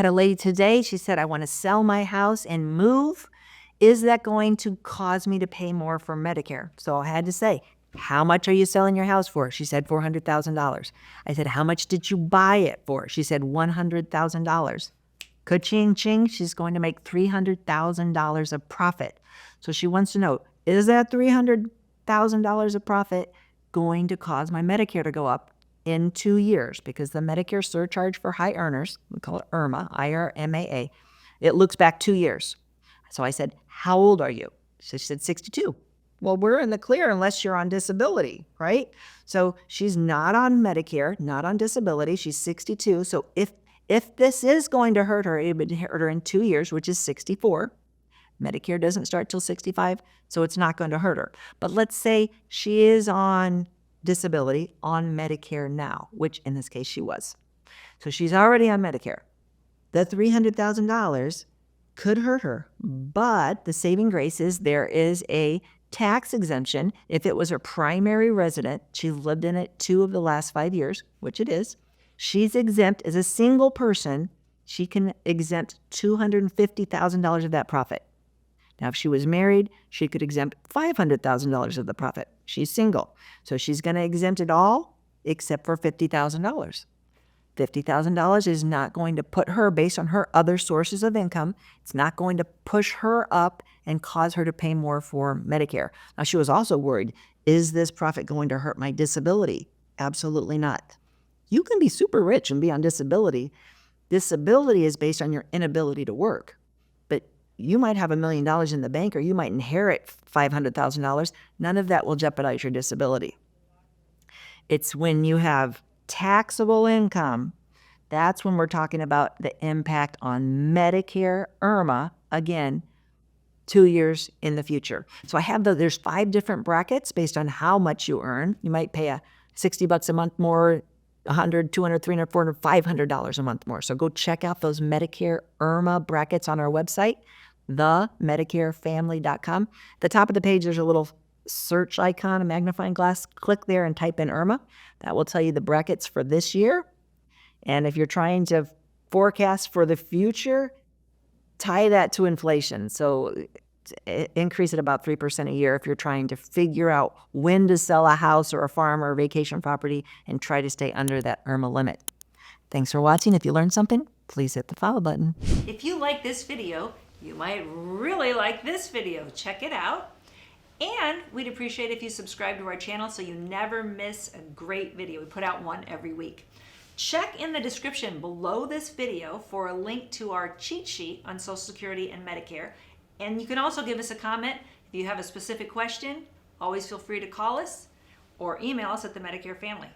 had a lady today, she said, I want to sell my house and move. Is that going to cause me to pay more for Medicare? So I had to say, how much are you selling your house for? She said $400,000. I said, how much did you buy it for? She said $100,000. Ka-ching, ching, she's going to make $300,000 of profit. So she wants to know, is that $300,000 of profit going to cause my Medicare to go up in 2 years? Because the Medicare surcharge for high earners, we call it IRMA, I-R-M-A-A, it looks back 2 years. So I said, how old are you? She said 62. Well, we're in the clear unless you're on disability, right? So she's not on Medicare, not on disability. She's 62. So if this is going to hurt her, it would hurt her in 2 years, which is 64. Medicare doesn't start till 65, so it's not going to hurt her. But let's say she is on disability on Medicare now, which in this case she was. So she's already on Medicare. The $300,000 could hurt her, but the saving grace is there is a tax exemption if it was her primary resident. She's lived in it 2 of the last 5 years, which it is. She's exempt as a single person. She can exempt $250,000 of that profit. Now, if she was married, she could exempt $500,000 of the profit. She's single, so she's going to exempt it all except for $50,000. $50,000 is not going to put her, based on her other sources of income, it's not going to push her up and cause her to pay more for Medicare. Now, she was also worried, is this profit going to hurt my disability? Absolutely not. You can be super rich and be on disability. Disability is based on your inability to work. But you might have $1 million in the bank, or you might inherit $500,000. None of that will jeopardize your disability. It's when you have taxable income, that's when we're talking about the impact on Medicare IRMA, again, 2 years in the future. So I have there's 5 different brackets based on how much you earn. You might pay $60 a month more, $100, $200, $300, $400, $500 a month more. So go check out those Medicare IRMA brackets on our website, themedicarefamily.com. At the top of the page, there's a little search icon, a magnifying glass. Click there and type in IRMA. That will tell you the brackets for this year. And if you're trying to forecast for the future, tie that to inflation. So increase it about 3% a year if you're trying to figure out when to sell a house or a farm or a vacation property and try to stay under that IRMA limit. Thanks for watching. If you learned something, please hit the follow button. If you like this video, you might really like this video. Check it out. And we'd appreciate if you subscribe to our channel so you never miss a great video. We put out one every week. Check in the description below this video for a link to our cheat sheet on Social Security and Medicare. And you can also give us a comment if you have a specific question. Always feel free to call us or email us at the Medicare Family.